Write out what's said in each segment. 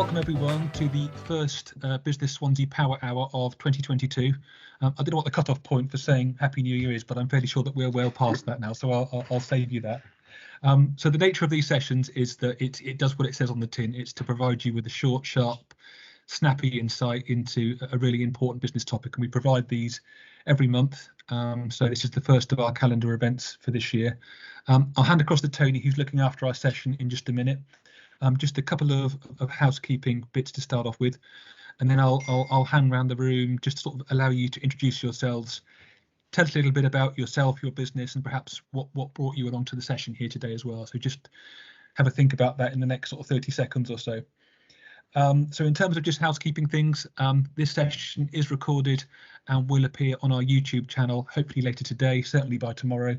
welcome everyone to the first Business Swansea Power Hour of 2022. I don't know what the cut-off point for saying Happy New Year is, but I'm fairly sure that we're well past that now, so I'll save you that. So the nature of these sessions is that it does what it says on the tin. It's to provide you with a short, sharp, snappy insight into a really important business topic, and we provide these every month. So this is the first of our calendar events for this year. I'll hand across to Tony, who's looking after our session, in just a minute. Just a couple of housekeeping bits to start off with, and then I'll hang around the room just to sort of allow you to introduce yourselves, tell us a little bit about yourself, your business, and perhaps what brought you along to the session here today as well. So just have a think about that in the next sort of 30 seconds or so. So in terms of just housekeeping things, this session is recorded and will appear on our YouTube channel, hopefully later today, certainly by tomorrow.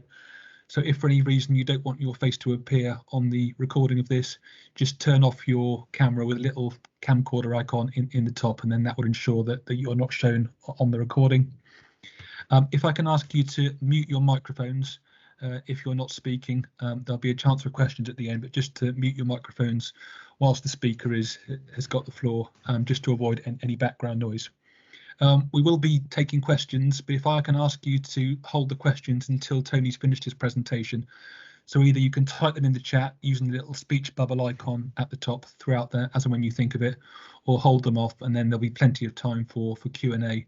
So if for any reason you don't want your face to appear on the recording of this, just turn off your camera with a little camcorder icon in the top, and then that will ensure that you're not shown on the recording. If I can ask you to mute your microphones if you're not speaking, there'll be a chance for questions at the end, but just to mute your microphones whilst the speaker has got the floor, just to avoid any background noise. We will be taking questions, but if I can ask you to hold the questions until Tony's finished his presentation. So either you can type them in the chat using the little speech bubble icon at the top throughout there as and when you think of it, or hold them off, and then there'll be plenty of time for Q&A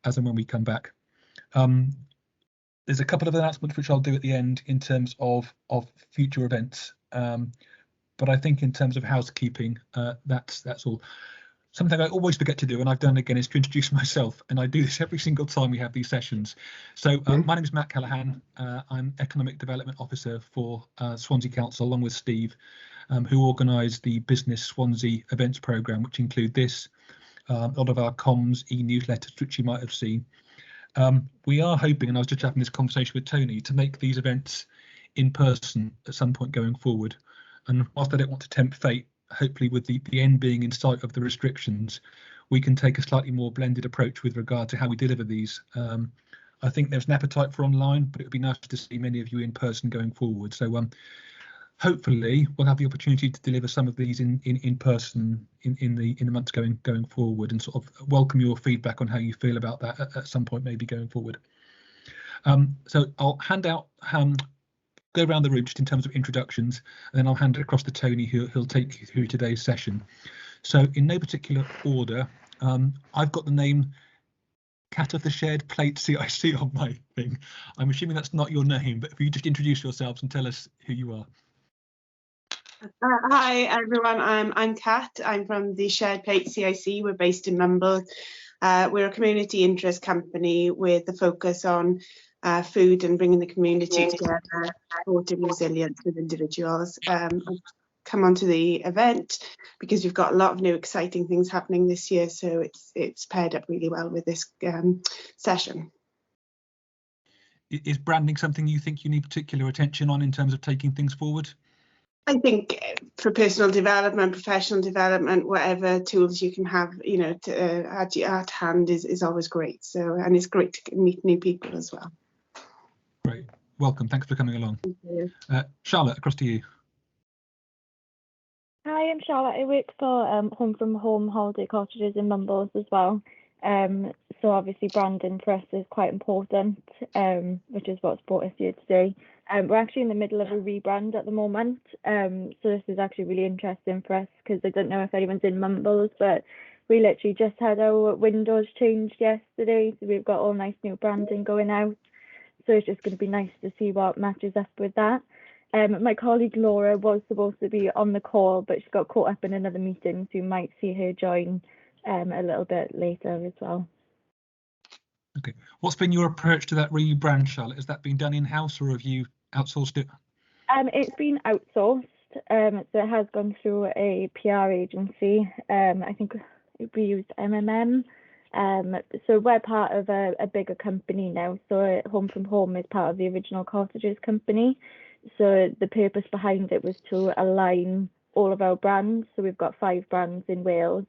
as and when we come back. There's a couple of announcements which I'll do at the end in terms of future events, but I think in terms of housekeeping, that's all. Something I always forget to do, and I've done again, is to introduce myself, and I do this every single time we have these sessions. So my name is Matt Callahan. I'm Economic Development Officer for Swansea Council, along with Steve, who organised the Business Swansea events programme, which include this, a lot of our comms, e-newsletters, which you might have seen. We are hoping, and I was just having this conversation with Tony, to make these events in person at some point going forward. And whilst I don't want to tempt fate, hopefully with the end being in sight of the restrictions, we can take a slightly more blended approach with regard to how we deliver these. I think there's an appetite for online, but it would be nice to see many of you in person going forward. So hopefully we'll have the opportunity to deliver some of these in person in the months going forward, and sort of welcome your feedback on how you feel about that at some point, maybe going forward. So I'll hand out go around the room just in terms of introductions, and then I'll hand it across to Tony, who'll take you through today's session. So in no particular order, I've got the name Cat of the Shared Plate CIC on my thing. I'm assuming that's not your name, but if you just introduce yourselves and tell us who you are. Hi everyone, I'm Kat. I'm from the Shared Plate CIC. We're based in Mumble. We're a community interest company with a focus on food and bringing the community together, supporting resilience with individuals. I've come onto the event because we've got a lot of new exciting things happening this year, so it's paired up really well with this session. Is branding something you think you need particular attention on in terms of taking things forward? I think for personal development, professional development, whatever tools you can have, to at hand is always great. So, and it's great to meet new people as well. Great, welcome. Thanks for coming along. Thank you. Charlotte, across to you. Hi, I'm Charlotte. I work for Home from Home holiday cottages in Mumbles as well. So obviously branding for us is quite important, which is what's brought us here today. We're actually in the middle of a rebrand at the moment, so this is actually really interesting for us because I don't know if anyone's in Mumbles, but we literally just had our windows changed yesterday, so we've got all nice new branding going out. So it's just going to be nice to see what matches up with that. My colleague Laura was supposed to be on the call, but she got caught up in another meeting, so you might see her join a little bit later as well. Okay, what's been your approach to that rebrand, Charlotte? Has that been done in-house or have you outsourced it? It's been outsourced, so it has gone through a PR agency. I think we used MMM. So we're part of a bigger company now. So Home from Home is part of the original cottages company. So the purpose behind it was to align all of our brands. So we've got 5 brands in Wales.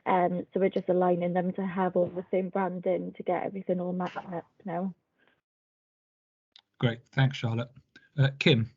So we're just aligning them to have all the same branding to get everything all matched up now. Great, thanks Charlotte. Kim.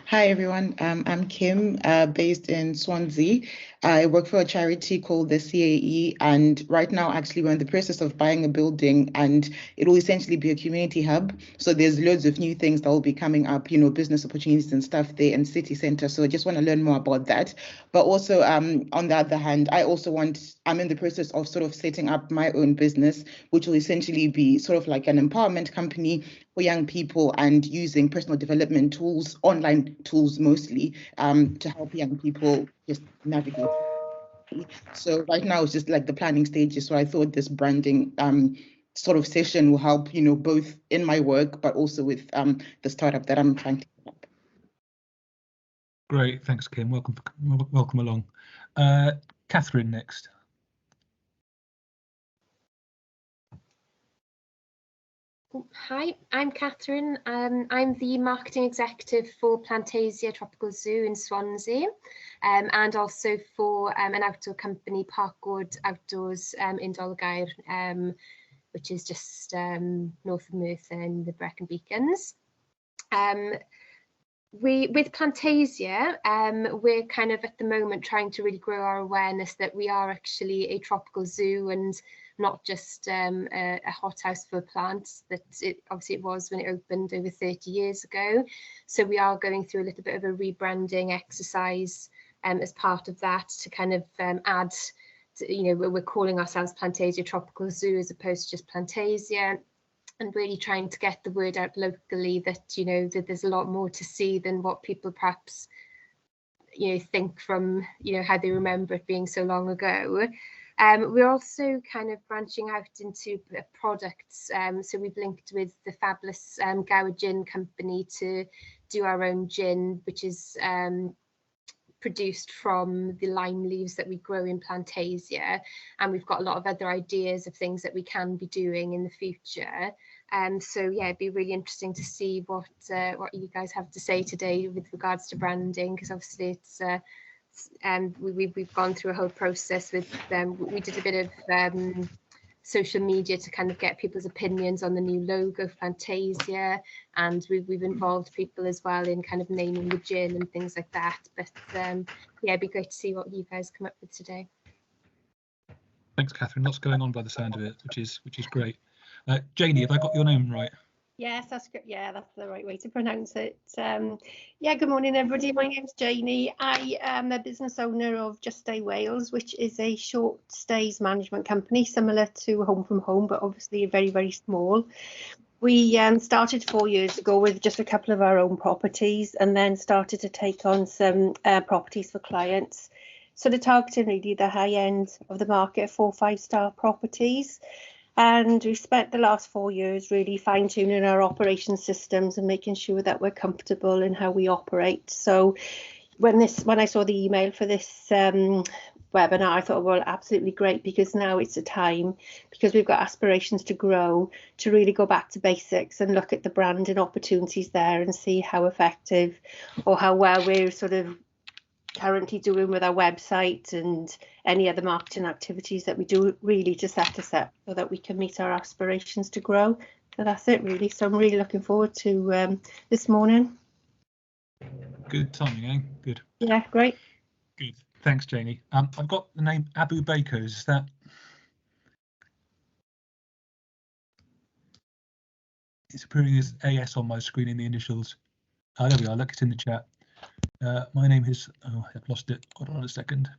Hi everyone, I'm Kim, based in Swansea. I work for a charity called the CAE, and right now actually we're in the process of buying a building, and it will essentially be a community hub. So there's loads of new things that will be coming up, you know, business opportunities and stuff there in city centre. So I just want to learn more about that. But also, on the other hand, I'm in the process of sort of setting up my own business, which will essentially be sort of like an empowerment company for young people and using personal development tools, online tools mostly, to help young people just navigate. So right now it's just like the planning stages. So I thought this branding sort of session will help, you know, both in my work, but also with the startup that I'm trying to set up. Great, thanks, Kim. Welcome along. Catherine next. Hi, I'm Catherine. I'm the marketing executive for Plantasia Tropical Zoo in Swansea, and also for an outdoor company, Parkwood Outdoors in Dolgair, which is just north of Merthyr in the Brecon Beacons. With Plantasia, we're kind of at the moment trying to really grow our awareness that we are actually a tropical zoo and not just a hothouse for plants that obviously it was when it opened over 30 years ago. So we are going through a little bit of a rebranding exercise as part of that to kind of add, you know, we're calling ourselves Plantasia Tropical Zoo as opposed to just Plantasia, and really trying to get the word out locally that, you know, that there's a lot more to see than what people perhaps, you know, think from, you know, how they remember it being so long ago. We're also kind of branching out into products. So we've linked with the fabulous Gower Gin company to do our own gin, which is produced from the lime leaves that we grow in Plantasia, and we've got a lot of other ideas of things that we can be doing in the future. So yeah, it'd be really interesting to see what you guys have to say today with regards to branding, because obviously it's we've gone through a whole process with we did a bit of social media to kind of get people's opinions on the new logo for Plantasia, and we've involved people as well in kind of naming the gin and things like that. But yeah, it'd be great to see what you guys come up with today. Thanks, Catherine. Lots going on by the sound of it, which is great. Janie, have I got your name right? Yes, that's good. Yeah, that's the right way to pronounce it. Yeah, good morning, everybody. My name's Janie. I am a business owner of Just Stay Wales, which is a short stays management company similar to Home from Home, but obviously very, very small. We started 4 years ago with just a couple of our own properties, and then started to take on some properties for clients, sort of targeting really the high end of the market, 4 or 5 star properties. And we spent the last 4 years really fine-tuning our operation systems and making sure that we're comfortable in how we operate. So when I saw the email for this webinar, I thought, well, absolutely great, because now it's a time, because we've got aspirations to grow, to really go back to basics and look at the brand and opportunities there and see how effective or how well we're sort of currently doing with our website and any other marketing activities that we do, really to set us up so that we can meet our aspirations to grow. So that's it really. So I'm really looking forward to this morning. Good timing, eh? Good. Yeah, great. Good. Thanks, Janie. I've got the name Abu Bakers. Is that? It's appearing as AS on my screen in the initials. There we are. Look, it's in the chat. My name is, oh, I've lost it. Hold on a second.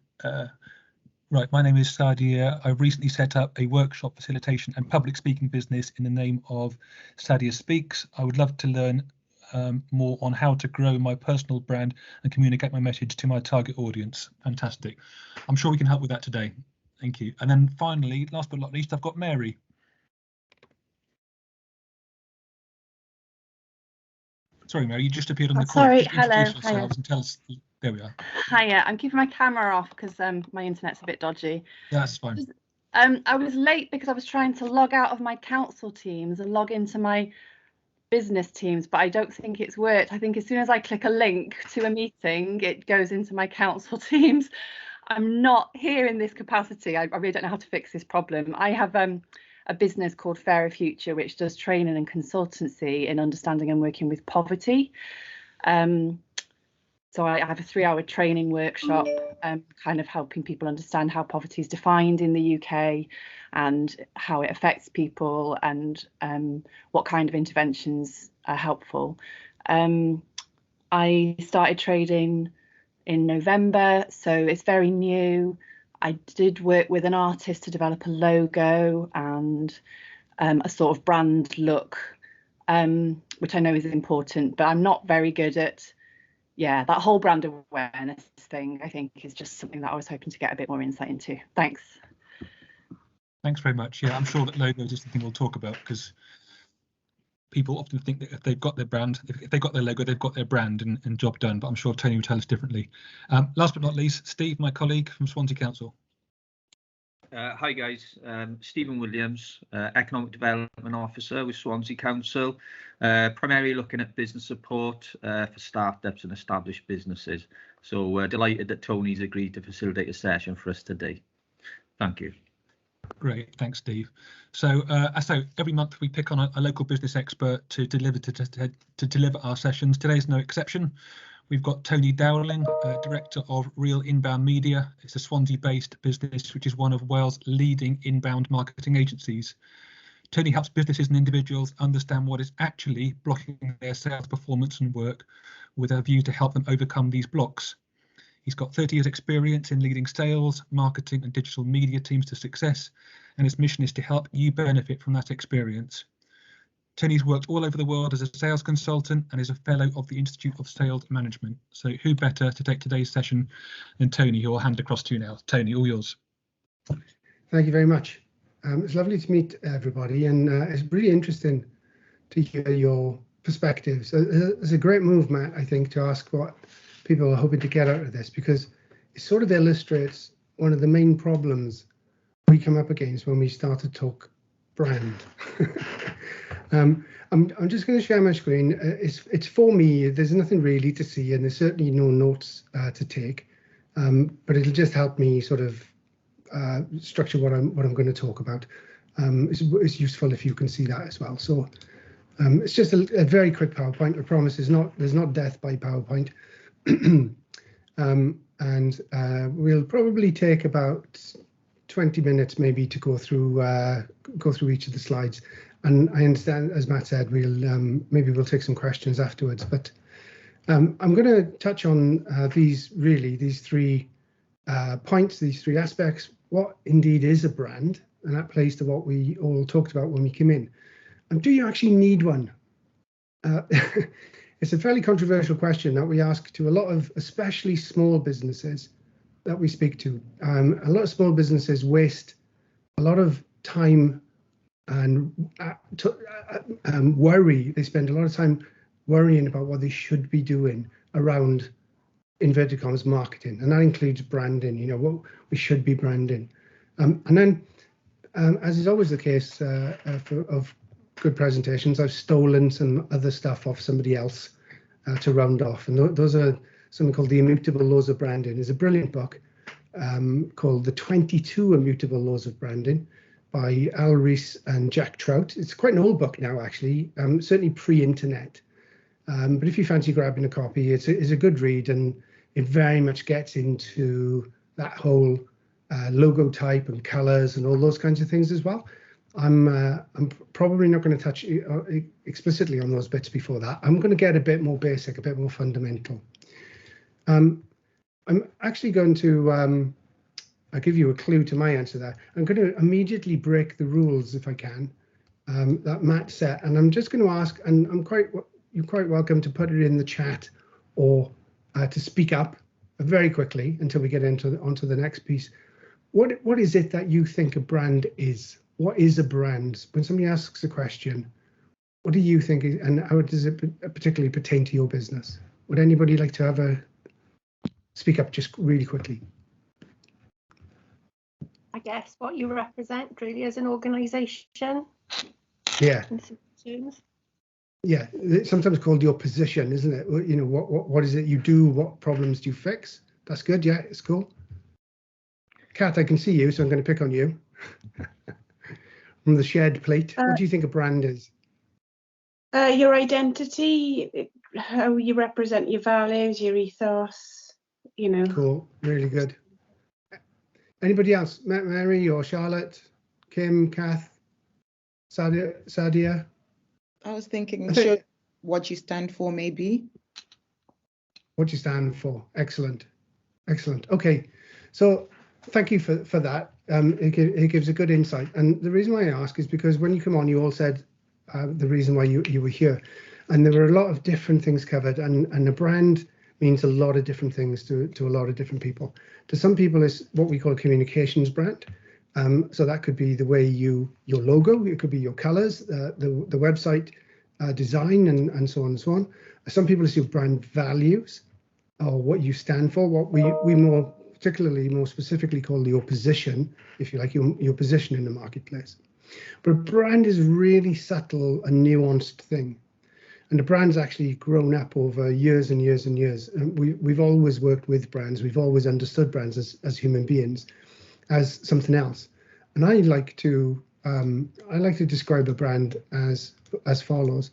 Right, my name is Sadia. I recently set up a workshop facilitation and public speaking business in the name of Sadia Speaks. I would love to learn more on how to grow my personal brand and communicate my message to my target audience. Fantastic. I'm sure we can help with that today. Thank you. And then finally, last but not least, I've got Mary. Sorry, Mary, you just appeared on the call. Sorry, Just hello. introduce yourselves and tell us. There we are. Hiya, I'm keeping my camera off because my internet's a bit dodgy. That's fine. I was late because I was trying to log out of my council Teams and log into my business Teams, but I don't think it's worked. I think as soon as I click a link to a meeting, it goes into my council Teams. I'm not here in this capacity. I really don't know how to fix this problem. I have a business called Fairer Future, which does training and consultancy in understanding and working with poverty. So I have a 3-hour training workshop, kind of helping people understand how poverty is defined in the UK and how it affects people, and what kind of interventions are helpful. I started trading in November, so it's very new. I did work with an artist to develop a logo and a sort of brand look, which I know is important, but I'm not very good at, that whole brand awareness thing. I think is just something that I was hoping to get a bit more insight into. Thanks. Thanks very much. Yeah, I'm sure that logos is something we'll talk about, because people often think that if they've got their brand, if they've got their logo, they've got their brand and job done. But I'm sure Tony will tell us differently. Last but not least, Steve, my colleague from Swansea Council. Hi guys, Stephen Williams, Economic Development Officer with Swansea Council, primarily looking at business support for startups and established businesses. So we're delighted that Tony's agreed to facilitate a session for us today. Thank you. Great, thanks, Steve. So every month we pick on a local business expert to deliver our sessions. Today's no exception. We've got Tony Dowling, Director of Real Inbound Media. It's a Swansea-based business, which is one of Wales' leading inbound marketing agencies. Tony helps businesses and individuals understand what is actually blocking their sales performance and work, with a view to help them overcome these blocks. He's got 30 years experience in leading sales, marketing and digital media teams to success, and his mission is to help you benefit from that experience. Tony's worked all over the world as a sales consultant and is a fellow of the Institute of Sales Management. So who better to take today's session than Tony, who I'll hand across to you now. Tony, all yours. Thank you very much. It's lovely to meet everybody, and it's really interesting to hear your perspectives. It's a great move, Matt, I think, to ask what people are hoping to get out of this, because it sort of illustrates one of the main problems we come up against when we start to talk brand. I'm just going to share my screen. It's for me. There's nothing really to see, and there's certainly no notes to take. But it'll just help me sort of structure what I'm going to talk about. It's useful if you can see that as well. So it's just a very quick PowerPoint. I promise there's not death by PowerPoint. And we'll probably take about 20 minutes maybe to go through each of the slides. And I understand, as Matt said, maybe we'll take some questions afterwards. But I'm going to touch on these three points, these three aspects. What indeed is a brand? And that plays to what we all talked about when we came in. And do you actually need one? It's a fairly controversial question that we ask to a lot of, especially small businesses that we speak to. A lot of small businesses waste a lot of time and worry. They spend a lot of time worrying about what they should be doing around, inverted commas, marketing, and that includes branding. You know, what we should be branding, and then, as is always the case of good presentations, I've stolen some other stuff off somebody else to round off, and those are something called The Immutable Laws of Branding. It's a brilliant book called The 22 Immutable Laws of Branding by Al Rees and Jack Trout. It's quite an old book now, actually, certainly pre-internet. But if you fancy grabbing a copy, it's a good read, and it very much gets into that whole logo type and colors and all those kinds of things as well. I'm probably not going to touch explicitly on those bits before that. I'm going to get a bit more basic, a bit more fundamental. I'm actually going to I'll give you a clue to my answer there. I'm going to immediately break the rules, if I can, that Matt set, and I'm just going to ask, and you're quite welcome to put it in the chat or to speak up very quickly until we get onto the next piece. What is it that you think a brand is? What is a brand? When somebody asks a question, what do you think, and how does it particularly pertain to your business? Would anybody like to speak up just really quickly? I guess what you represent really as an organisation. Yeah. In some terms. Yeah, it's sometimes called your position, isn't it? You know, what is it you do? What problems do you fix? That's good. Yeah, it's cool. Kat, I can see you, so I'm going to pick on you. From the shared plate, what do you think a brand is? Your identity, how you represent your values, your ethos, you know. Cool, really good. Anybody else? Mary or Charlotte, Kim, Kath, Sadia? I was thinking, show what you stand for, maybe. What you stand for. Excellent. Excellent. Okay, so thank you for that. It gives a good insight. And the reason why I ask is because when you come on, you all said the reason why you were here. And there were a lot of different things covered. And a brand means a lot of different things to a lot of different people. To some people, it's what we call a communications brand. So that could be the way your logo, it could be your colors, the website design, and so on and so on. Some people it's your brand values, or what you stand for, what we more specifically call your position, if you like, your position in the marketplace. But a brand is a really subtle and nuanced thing. And the brand's actually grown up over years and years and years. And we've always worked with brands. We've always understood brands as human beings, as something else. And I like to describe a brand as follows.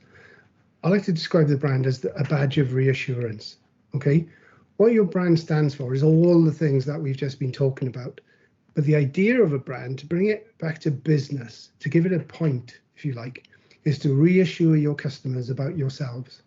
I like to describe the brand as a badge of reassurance. Okay, what your brand stands for is all the things that we've just been talking about. But the idea of a brand, to bring it back to business, to give it a point, if you like, is to reassure your customers about yourselves,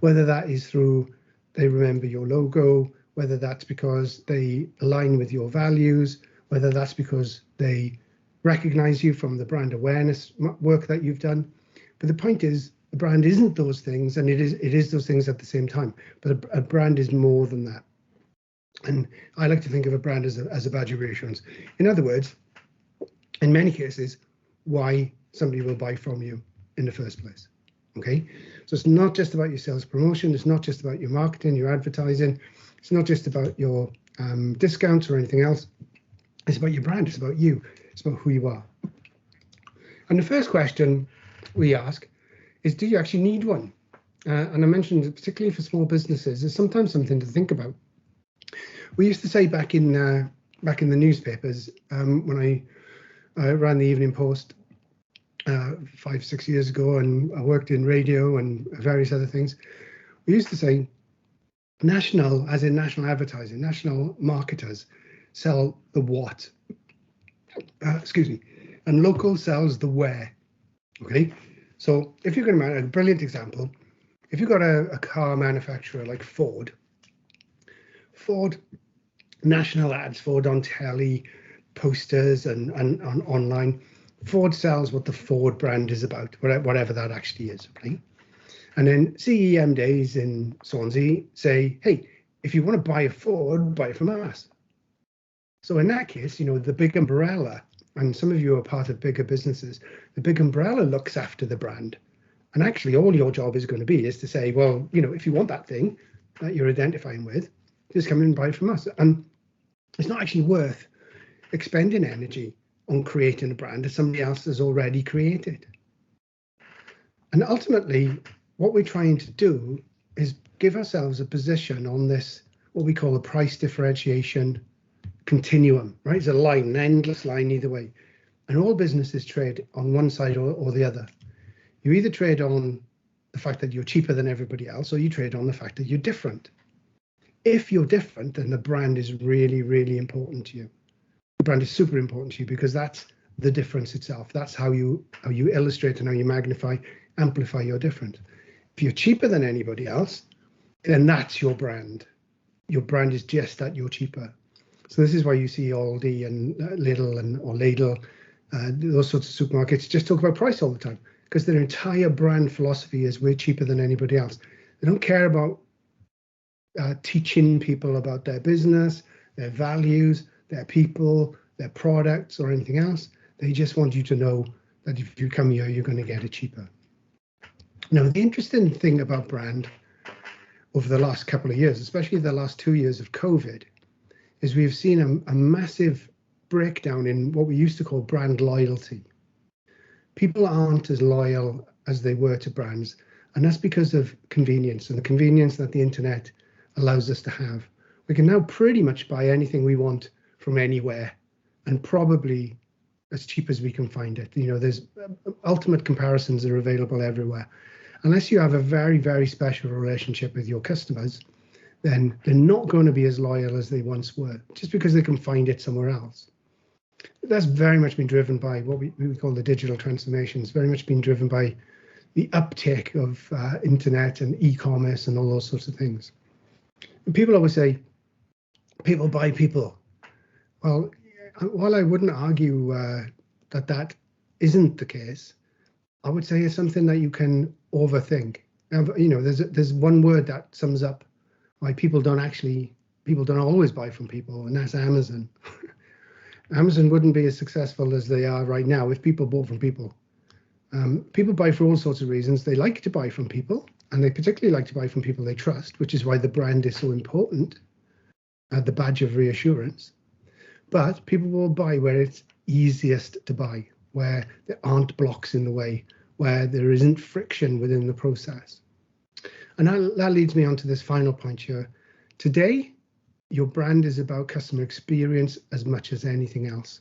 whether that is through they remember your logo, whether that's because they align with your values, whether that's because they recognize you from the brand awareness work that you've done. But the point is, a brand isn't those things, and it is those things at the same time. But a brand is more than that. And I like to think of a brand as a badge of reassurance. In other words, in many cases, why somebody will buy from you in the first place. Okay, so it's not just about your sales promotion, it's not just about your marketing, your advertising, it's not just about your discounts or anything else. It's about your brand, it's about you, it's about who you are. And the first question we ask is, do you actually need one? And I mentioned, particularly for small businesses, it's sometimes something to think about. We used to say back in the newspapers, when I ran the Evening Post 5-6 years ago, and I worked in radio and various other things, we used to say national, as in national advertising, national marketers sell the what, and local sells the where. Okay, so if you're going to, a brilliant example, if you've got a car manufacturer like Ford national ads, Ford on telly, posters, and on online. Ford sells what the Ford brand is about, whatever that actually is, right? And then CEM days in Swansea say, hey, if you want to buy a Ford, buy it from us. So in that case, the big umbrella, and some of you are part of bigger businesses, the big umbrella looks after the brand. And actually all your job is going to be is to say, well, if you want that thing that you're identifying with, just come in and buy it from us. And it's not actually worth expending energy on creating a brand that somebody else has already created. And ultimately, what we're trying to do is give ourselves a position on this, what we call a price differentiation continuum, right? It's a line, an endless line either way. And all businesses trade on one side or the other. You either trade on the fact that you're cheaper than everybody else, or you trade on the fact that you're different. If you're different, then the brand is really, really important to you. The brand is super important to you because that's the difference itself. That's how you illustrate and how you magnify, amplify your difference. If you're cheaper than anybody else, then that's your brand. Your brand is just that you're cheaper. So this is why you see Aldi and Lidl or Lidl, those sorts of supermarkets just talk about price all the time, because their entire brand philosophy is we're cheaper than anybody else. They don't care about teaching people about their business, their values, their people, their products, or anything else. They just want you to know that if you come here, you're going to get it cheaper. Now, the interesting thing about brand over the last couple of years, especially the last 2 years of COVID, is we've seen a massive breakdown in what we used to call brand loyalty. People aren't as loyal as they were to brands, and that's because of convenience and the convenience that the internet allows us to have. We can now pretty much buy anything we want from anywhere, and probably as cheap as we can find it. There's ultimate comparisons are available everywhere. unless you have a very, very special relationship with your customers, then they're not going to be as loyal as they once were, just because they can find it somewhere else. That's very much been driven by what we call the digital transformation. It's very much been driven by the uptake of internet and e-commerce and all those sorts of things. And people always say, people buy people. Well, while I wouldn't argue that isn't the case, I would say it's something that you can overthink. You know, there's one word that sums up why people don't always buy from people, and that's Amazon. Amazon wouldn't be as successful as they are right now if people bought from people. People buy for all sorts of reasons. They like to buy from people, and they particularly like to buy from people they trust, which is why the brand is so important, the badge of reassurance. But people will buy where it's easiest to buy, where there aren't blocks in the way, where there isn't friction within the process. And that leads me on to this final point here. Today, your brand is about customer experience as much as anything else.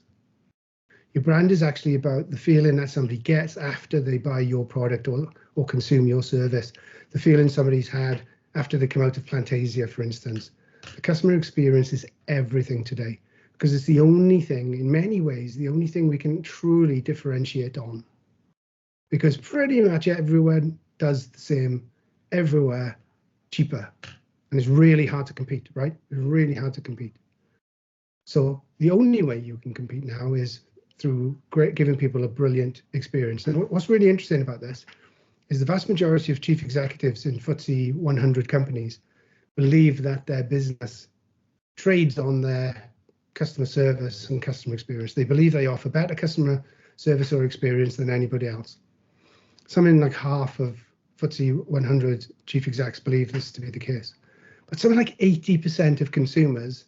Your brand is actually about the feeling that somebody gets after they buy your product or consume your service, the feeling somebody's had after they come out of Plantasia, for instance. The customer experience is everything today, because it's the only thing, in many ways, the only thing we can truly differentiate on. Because pretty much everyone does the same, everywhere, cheaper. And it's really hard to compete, right? It's really hard to compete. So the only way you can compete now is through giving people a brilliant experience. And what's really interesting about this is the vast majority of chief executives in FTSE 100 companies believe that their business trades on their customer service and customer experience. They believe they offer better customer service or experience than anybody else. Something like half of FTSE 100 chief execs believe this to be the case. But something like 80% of consumers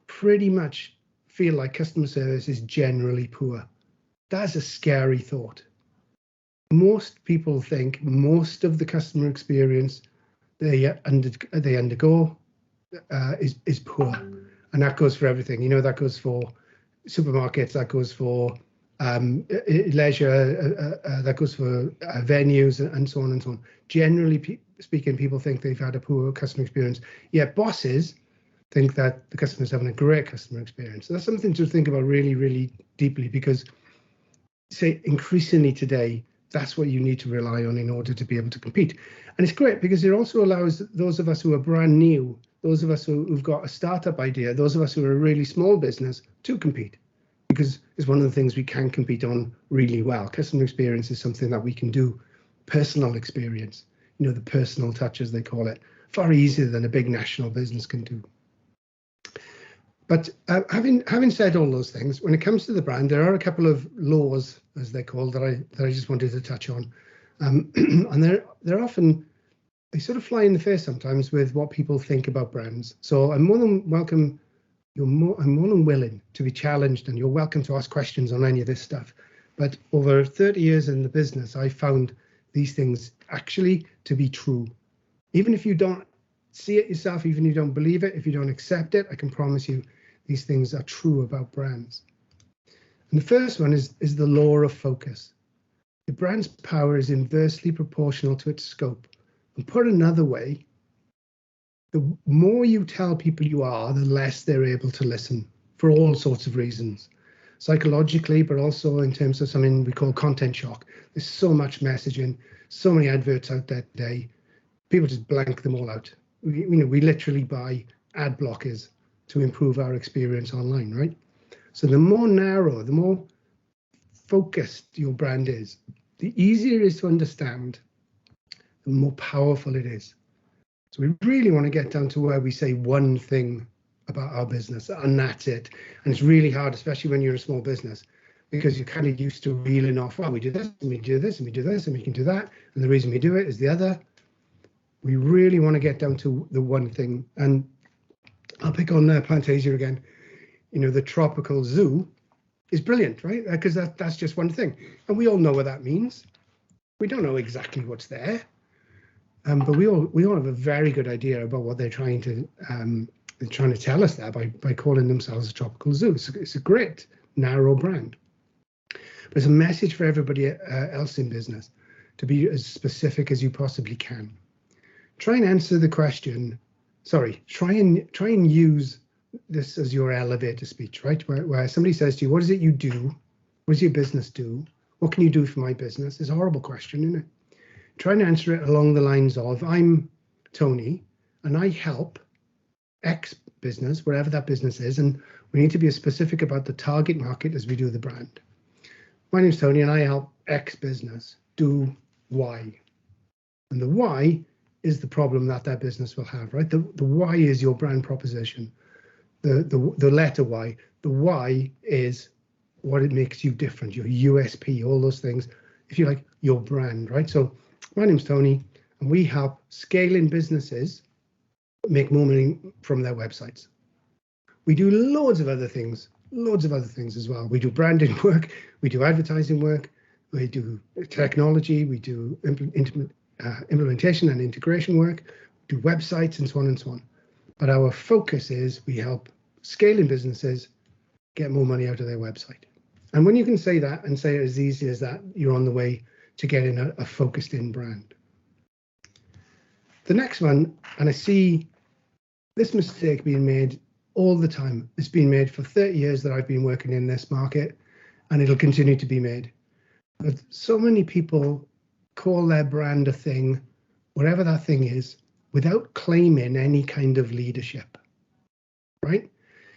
pretty much feel like customer service is generally poor. That's a scary thought. Most people think most of the customer experience they undergo is poor, and that goes for everything. You know, that goes for supermarkets, that goes for leisure, that goes for venues, and so on and so on. Generally speaking, people think they've had a poor customer experience. Yet bosses think that the customer's having a great customer experience. So that's something to think about really, really deeply, because say increasingly today, that's what you need to rely on in order to be able to compete. And it's great because it also allows those of us who are brand new, those of us who've got a startup idea, those of us who are a really small business to compete, because it's one of the things we can compete on really well. Customer experience is something that we can do. Personal experience, you know, the personal touch, as they call it, far easier than a big national business can do. But having said all those things, when it comes to the brand, there are a couple of laws, as they're called, that I just wanted to touch on, and they're often, they sort of fly in the face sometimes with what people think about brands. So I'm more than welcome. I'm more than willing to be challenged, and you're welcome to ask questions on any of this stuff. But over 30 years in the business, I found these things actually to be true. Even if you don't see it yourself, even if you don't believe it, if you don't accept it, I can promise you these things are true about brands. And the first one is the law of focus. The brand's power is inversely proportional to its scope. And put another way, the more you tell people you are, the less they're able to listen, for all sorts of reasons. Psychologically, but also in terms of something we call content shock. There's so much messaging, so many adverts out there today. People just blank them all out. We literally buy ad blockers to improve our experience online, right? So the more narrow, the more focused your brand is, the easier it is to understand, the more powerful it is. So we really want to get down to where we say one thing about our business, and that's it. And it's really hard, especially when you're a small business, because you're kind of used to reeling off, well, we do this, and we do this, and we do this, and we can do that, and the reason we do it is the other. We really want to get down to the one thing. And I'll pick on Plantasia again. You know, the tropical zoo is brilliant, right? Because that's just one thing. And we all know what that means. We don't know exactly what's there. But we all have a very good idea about what they're trying to tell us there by calling themselves a tropical zoo. It's a great narrow brand. But it's a message for everybody else in business. to be as specific as you possibly can. Try and answer the question. Sorry, try and use this as your elevator speech, right? Where somebody says to you, what is it you do? What does your business do? What can you do for my business? It's a horrible question, isn't it? Try and answer it along the lines of, I'm Tony and I help X business, wherever that business is, and we need to be as specific about the target market as we do the brand. My name's Tony and I help X business do Y. And the Y is the problem that business will have, right? The Y is your brand proposition. The letter Y. The Y is what it makes you different, your USP, all those things, if you like, your brand, right? So my name's Tony and we help scaling businesses make more money from their websites. We do loads of other things as well. We do branding work, we do advertising work, we do technology, we do implementation and integration work, we do websites and so on and so on. But our focus is we help scaling businesses get more money out of their website. And when you can say that and say it as easy as that, you're on the way to getting a focused in brand. The next one, and I see this mistake being made all the time. It's been made for 30 years that I've been working in this market, and it'll continue to be made. But so many people call their brand a thing, whatever that thing is, without claiming any kind of leadership, right?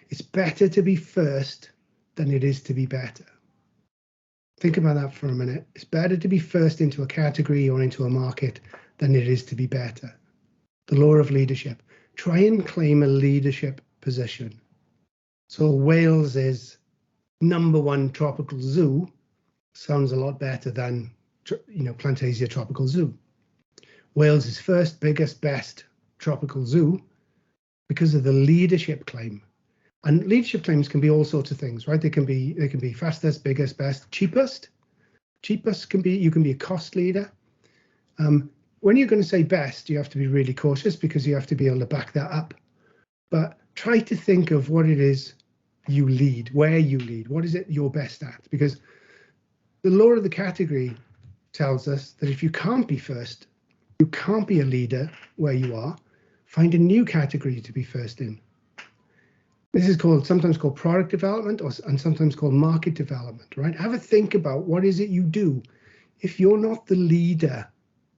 It's better to be first than it is to be better. Think about that for a minute. It's better to be first into a category or into a market than it is to be better. The law of leadership. Try and claim a leadership position. So Wales is #1 tropical zoo sounds a lot better than, Plantasia Tropical Zoo. Wales is first, biggest, best tropical zoo because of the leadership claim. And leadership claims can be all sorts of things, right? They can be fastest, biggest, best, cheapest. Cheapest can be, you can be a cost leader. When you're going to say best, you have to be really cautious because you have to be able to back that up. But try to think of what it is you lead, where you lead, what is it you're best at? Because the law of the category tells us that if you can't be first, you can't be a leader where you are, find a new category to be first in. This is sometimes called product development and sometimes called market development, right? Have a think about what is it you do. If you're not the leader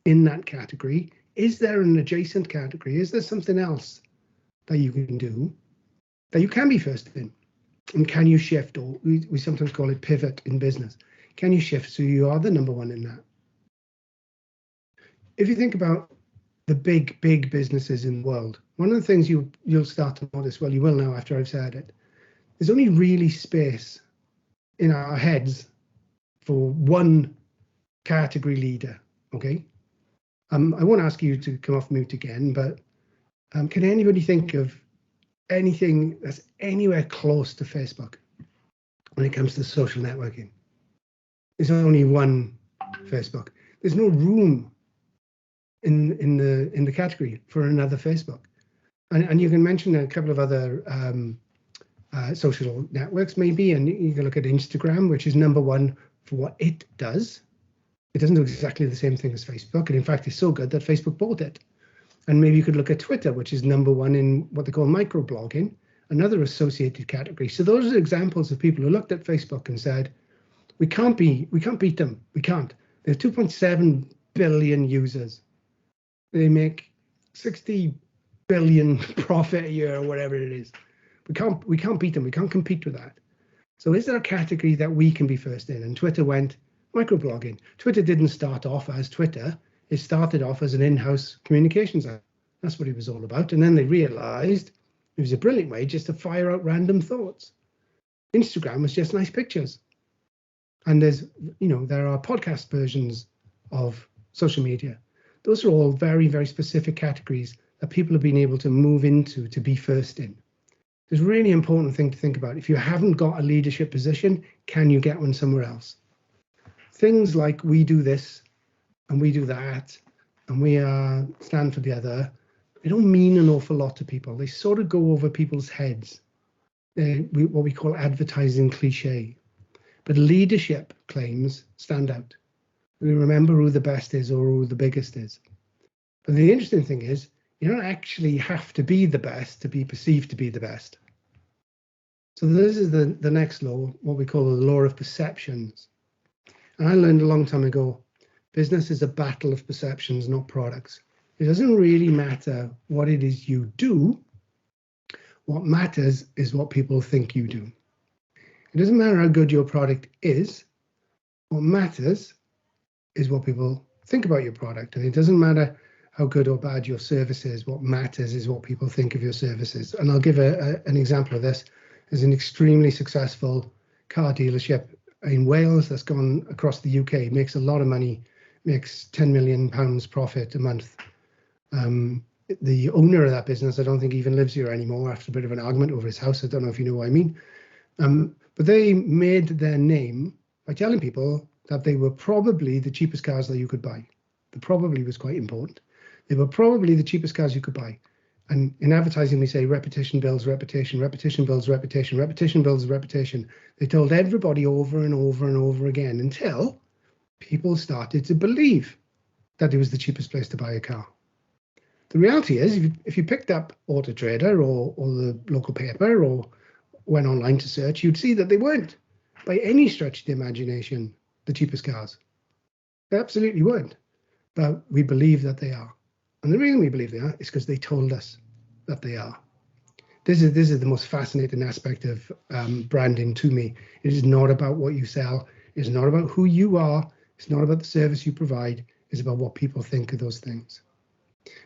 in that category, is there an adjacent category? Is there something else that you can do that you can be first in? And can you shift, or we sometimes call it pivot in business. Can you shift so you are the #1 in that? If you think about the big businesses in the world, one of the things you'll start to notice, well, you will now after I've said it, there's only really space in our heads for one category leader, okay? I won't ask you to come off mute again, but can anybody think of anything that's anywhere close to Facebook when it comes to social networking? There's only one Facebook. There's no room in the category for another Facebook. And you can mention a couple of other social networks maybe, and you can look at Instagram, which is #1 for what it does. It doesn't do exactly the same thing as Facebook, and in fact it's so good that Facebook bought it. And maybe you could look at Twitter, which is #1 in what they call microblogging, another associated category. So those are examples of people who looked at Facebook and said, we can't beat them. We can't. They have 2.7 billion users. They make 60 billion profit a year or whatever it is. We can't beat them. We can't compete with that. So is there a category that we can be first in? And Twitter went microblogging. Twitter didn't start off as Twitter. It started off as an in-house communications app. That's what it was all about. And then they realized it was a brilliant way just to fire out random thoughts. Instagram was just nice pictures. And there are podcast versions of social media. Those are all very, very specific categories that people have been able to move into to be first in. It's a really important thing to think about. If you haven't got a leadership position, can you get one somewhere else? Things like we do this and we do that and we stand for the other, they don't mean an awful lot to people. They sort of go over people's heads. What we call advertising cliche. But leadership claims stand out. We remember who the best is or who the biggest is. But the interesting thing is, you don't actually have to be the best to be perceived to be the best. So this is the next law, what we call the law of perceptions. And I learned a long time ago, business is a battle of perceptions, not products. It doesn't really matter what it is you do. What matters is what people think you do. It doesn't matter how good your product is. What matters is what people think about your product. And it doesn't matter how good or bad your service is. What matters is what people think of your services. And I'll give an example of this. There's an extremely successful car dealership in Wales that's gone across the UK, makes a lot of money, makes £10 million profit a month. The owner of that business, I don't think even lives here anymore after a bit of an argument over his house. I don't know if you know what I mean. But they made their name by telling people that they were probably the cheapest cars that you could buy. The probably was quite important. They were probably the cheapest cars you could buy. And in advertising, we say repetition builds reputation, repetition builds reputation, repetition builds reputation. They told everybody over and over and over again until people started to believe that it was the cheapest place to buy a car. The reality is, if you picked up Auto Trader or the local paper or went online to search, you'd see that they weren't, by any stretch of the imagination, the cheapest cars. They absolutely weren't. But we believe that they are. And the reason we believe they are is because they told us that they are. This is the most fascinating aspect of branding to me. It is not about what you sell. It's not about who you are. It's not about the service you provide. It's about what people think of those things.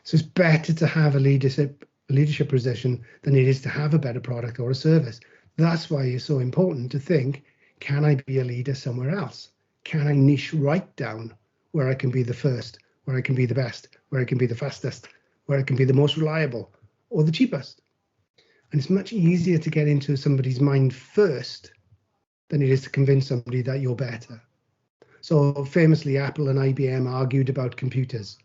So it's better to have a leadership position than it is to have a better product or a service. That's why it's so important to think, can I be a leader somewhere else? Can I niche right down where I can be the first, where I can be the best, where I can be the fastest, where I can be the most reliable or the cheapest? And it's much easier to get into somebody's mind first than it is to convince somebody that you're better. So famously, Apple and IBM argued about computers.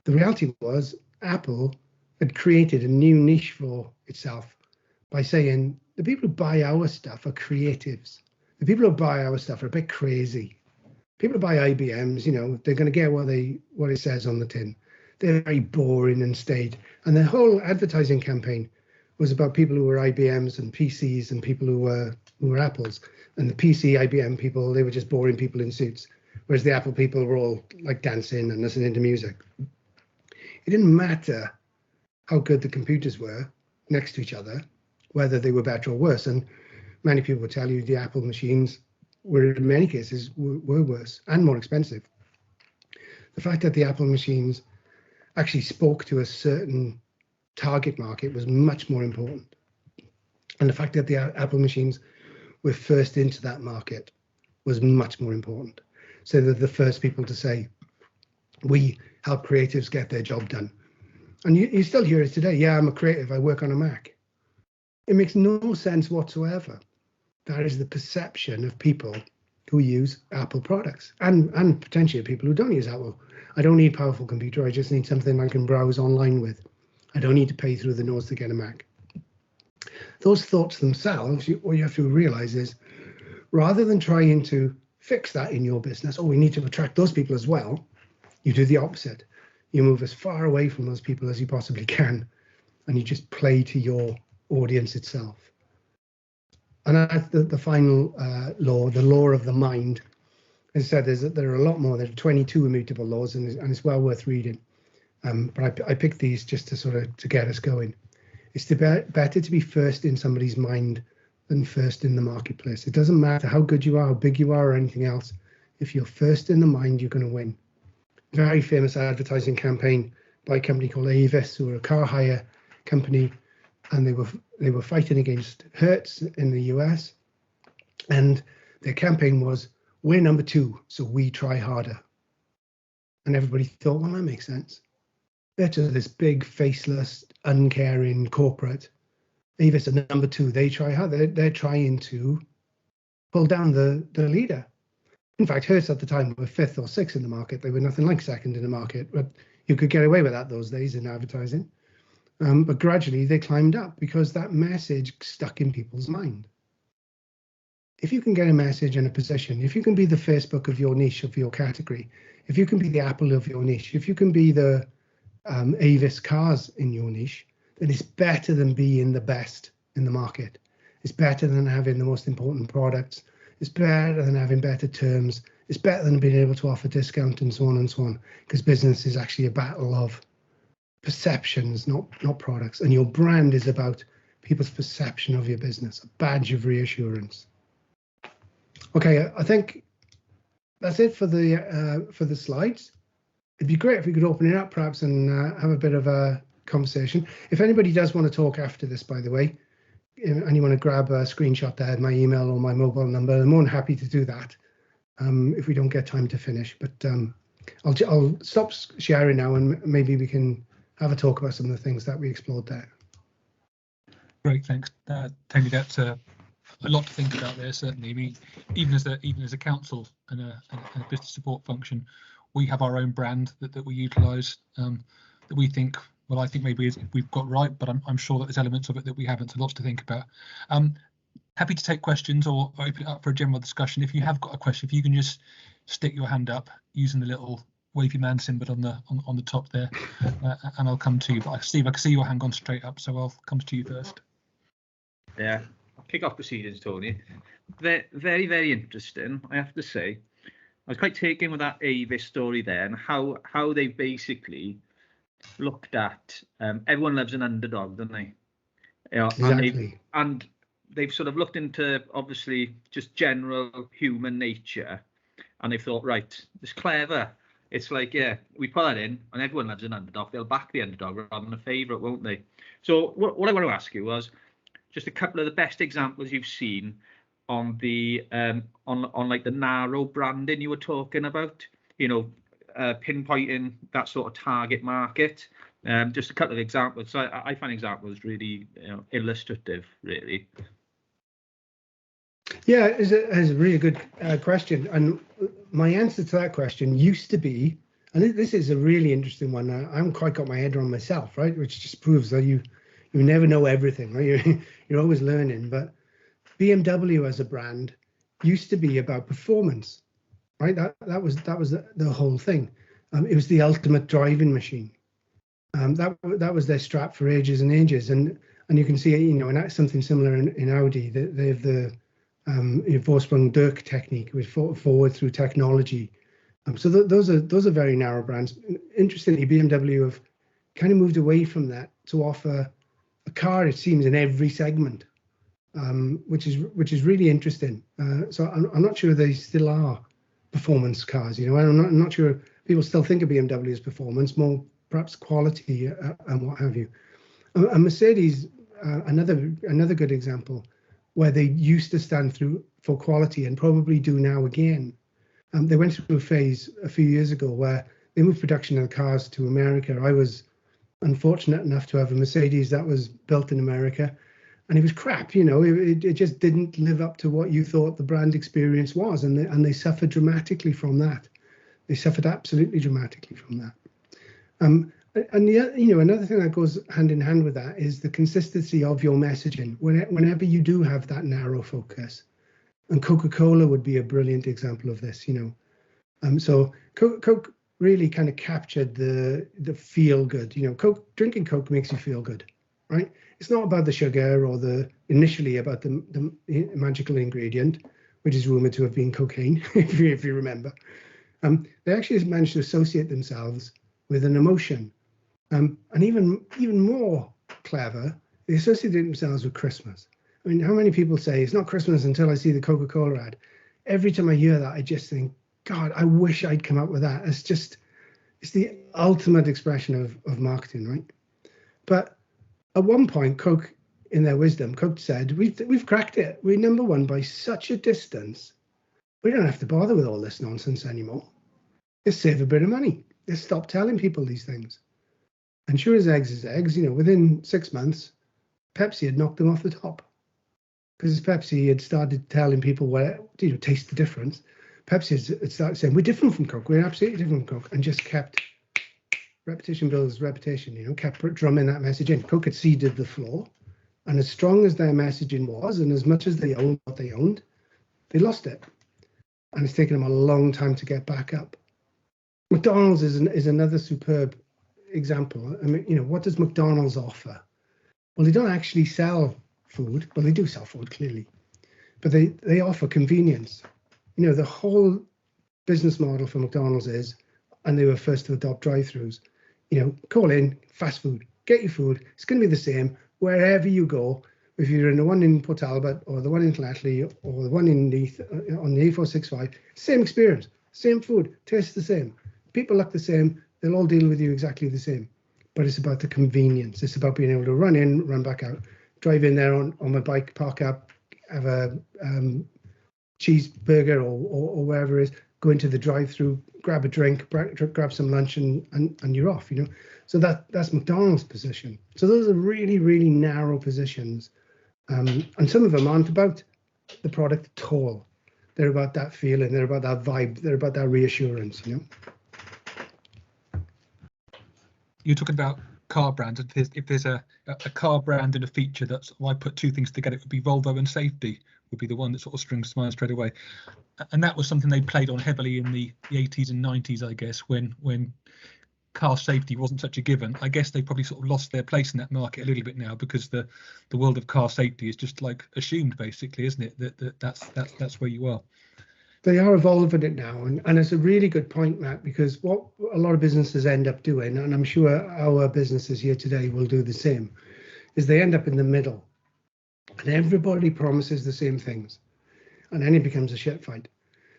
The reality was Apple had created a new niche for itself by saying the people who buy our stuff are creatives. The people who buy our stuff are a bit crazy. People who buy IBMs, they're going to get what it says on the tin. They're very boring and staid. And the whole advertising campaign was about people who were IBMs and PCs and people who were Apples. And the PC IBM people, they were just boring people in suits, whereas the Apple people were all like dancing and listening to music. It didn't matter how good the computers were next to each other, whether they were better or worse. And many people will tell you the Apple machines were, in many cases, were worse and more expensive. The fact that the Apple machines actually spoke to a certain target market was much more important. And the fact that the Apple machines were first into that market was much more important. So they're the first people to say, we help creatives get their job done. And you still hear it today. Yeah, I'm a creative. I work on a Mac. It makes no sense whatsoever. That is the perception of people who use Apple products and potentially people who don't use Apple. I don't need a powerful computer. I just need something I can browse online with. I don't need to pay through the nose to get a Mac. Those thoughts themselves, what you have to realize is, rather than trying to fix that in your business, we need to attract those people as well, you do the opposite. You move as far away from those people as you possibly can, and you just play to your audience itself. And that's the final law, the law of the mind. As I said, there are a lot more. There are 22 immutable laws, and it's well worth reading. But I picked these just to get us going. It's better to be first in somebody's mind than first in the marketplace. It doesn't matter how good you are, how big you are, or anything else. If you're first in the mind, you're going to win. Very famous advertising campaign by a company called Avis, who are a car hire company, and they were fighting against Hertz in the US, and their campaign was, we're number 2, so we try harder. And everybody thought, well, that makes sense. They're just this big, faceless, uncaring corporate. Avis are number 2, they try harder. They're trying to pull down the leader. In fact, Hertz at the time were 5th or 6th in the market. They were nothing like 2nd in the market, but you could get away with that those days in advertising. But gradually they climbed up because that message stuck in people's mind. if you can get a message and a position, if you can be the Facebook of your niche, of your category, if you can be the Apple of your niche, if you can be the Avis cars in your niche, then it's better than being the best in the market. It's better than having the most important products. It's better than having better terms. It's better than being able to offer discount and so on and so on, because business is actually a battle of perceptions, not products. And your brand is about people's perception of your business, a badge of reassurance. Okay, I think that's it for the slides. It'd be great if we could open it up perhaps and have a bit of a conversation. If anybody does want to talk after this, by the way, and you want to grab a screenshot there, my email or my mobile number, I'm more than happy to do that if we don't get time to finish. But I'll stop sharing now, and maybe we can have a talk about some of the things that we explored there. Great, thanks, Tony. That's a lot to think about there. Certainly, I mean, even as a council and a business support function, we have our own brand that we utilise that we think. Well, I think maybe we've got right, but I'm sure that there's elements of it that we haven't. So lots to think about. Happy to take questions or open it up for a general discussion. If you have got a question, if you can just stick your hand up using the little wavy man symbol on the top there, and I'll come to you. But Steve, I can see your hand gone straight up, so I'll come to you first. Yeah, I'll kick off proceedings, Tony. Very, very interesting, I have to say. I was quite taken with that Avis story there, and how they basically looked at everyone loves an underdog, don't they? You know, exactly. And they've sort of looked into obviously just general human nature, and they've thought, right, it's clever. It's like, yeah, we put that in, and everyone loves an underdog. They'll back the underdog rather than a favourite, won't they? So what I want to ask you was just a couple of the best examples you've seen on the on like the narrow branding you were talking about. You know, pinpointing that sort of target market. Just a couple of examples. So I find examples really illustrative, really. Yeah, it's a really good question. And my answer to that question used to be, and this is a really interesting one. I haven't quite got my head around myself, right? Which just proves that you never know everything, right? You're always learning. But BMW as a brand used to be about performance, right? That was the whole thing. It was the ultimate driving machine. That was their strap for ages and ages. And you can see, and something similar in Audi. They have the Vorsprung Dirk technique, which forward through technology. So those are very narrow brands. Interestingly, BMW have kind of moved away from that to offer a car, it seems, in every segment, which is really interesting. So I'm not sure they still are performance cars. I'm not sure people still think of BMW as performance, more perhaps quality and what have you. And Mercedes, another good example, where they used to stand for quality and probably do now again. They went through a phase a few years ago where they moved production of the cars to America. I was unfortunate enough to have a Mercedes that was built in America, and it was crap. It just didn't live up to what you thought the brand experience was, and they suffered dramatically from that. They suffered absolutely dramatically from that. And another thing that goes hand in hand with that is the consistency of your messaging. Whenever you do have that narrow focus, and Coca-Cola would be a brilliant example of this. So Coke really kind of captured the feel good. Drinking Coke makes you feel good, right? It's not about the sugar or initially about the magical ingredient, which is rumored to have been cocaine, if you remember. They actually managed to associate themselves with an emotion. And even more clever, they associated themselves with Christmas. I mean, how many people say it's not Christmas until I see the Coca-Cola ad? Every time I hear that, I just think, God, I wish I'd come up with that. It's the ultimate expression of marketing, right? But at one point, Coke, in their wisdom, Coke said, we've cracked it. We're number one by such a distance. We don't have to bother with all this nonsense anymore. Just save a bit of money. Just stop telling people these things. And sure as eggs is eggs, within 6 months, Pepsi had knocked them off the top. Because Pepsi had started telling people, taste the difference. Pepsi had started saying, we're different from Coke. We're absolutely different from Coke. And just kept, repetition builds reputation, kept drumming that message in. Coke had ceded the floor. And as strong as their messaging was, and as much as they owned what they owned, They lost it, and it's taken them a long time to get back up. McDonald's is another superb example. I mean, you know, what does McDonald's offer? Well, they don't actually sell food. Well, they do sell food, clearly, but they offer convenience. You know, the whole business model for McDonald's is, and they were first to adopt drive-throughs, you know, call in, fast food, get your food. It's going to be the same wherever you go. If you're in the one in Port Talbot or the one in Llanelli or the one in Neath on the A465, same experience, same food, tastes the same. People look the same. They'll all deal with you exactly the same. But it's about the convenience. It's about being able to run in, run back out, drive in there on my bike, park up, have a cheeseburger or wherever it is, go into the drive-through, grab a drink, grab some lunch, and you're off. You know, so that's McDonald's position. So those are really, really narrow positions, and some of them aren't about the product at all. They're about that feeling. They're about that vibe. They're about that reassurance. You know. You're talking about car brands. If there's a car brand and a feature that's, I put two things together, it would be Volvo and safety would be the one that sort of springs to mind straight away. And that was something they played on heavily in the 80s and 90s, I guess, when car safety wasn't such a given. I guess they probably sort of lost their place in that market a little bit now, because the world of car safety is just like assumed, basically, isn't it? That's where you are. They are evolving it now, and it's a really good point, Matt, because what a lot of businesses end up doing, and I'm sure our businesses here today will do the same, is they end up in the middle, and everybody promises the same things, and then it becomes a shit fight.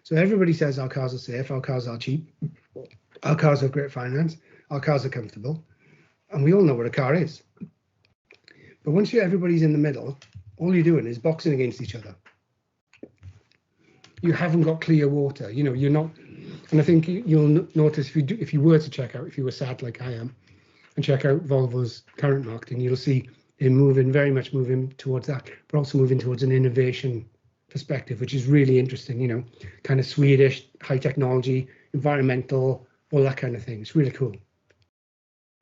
So everybody says our cars are safe, our cars are cheap, our cars have great finance, our cars are comfortable, and we all know what a car is. But once everybody's in the middle, all you're doing is boxing against each other. You haven't got clear water, you know, you're not, and I think you'll notice if you were to check out, if you were sad like I am, and check out Volvo's current marketing, you'll see they're very much moving towards that, but also moving towards an innovation perspective, which is really interesting, you know, kind of Swedish, high technology, environmental, all that kind of thing. It's really cool.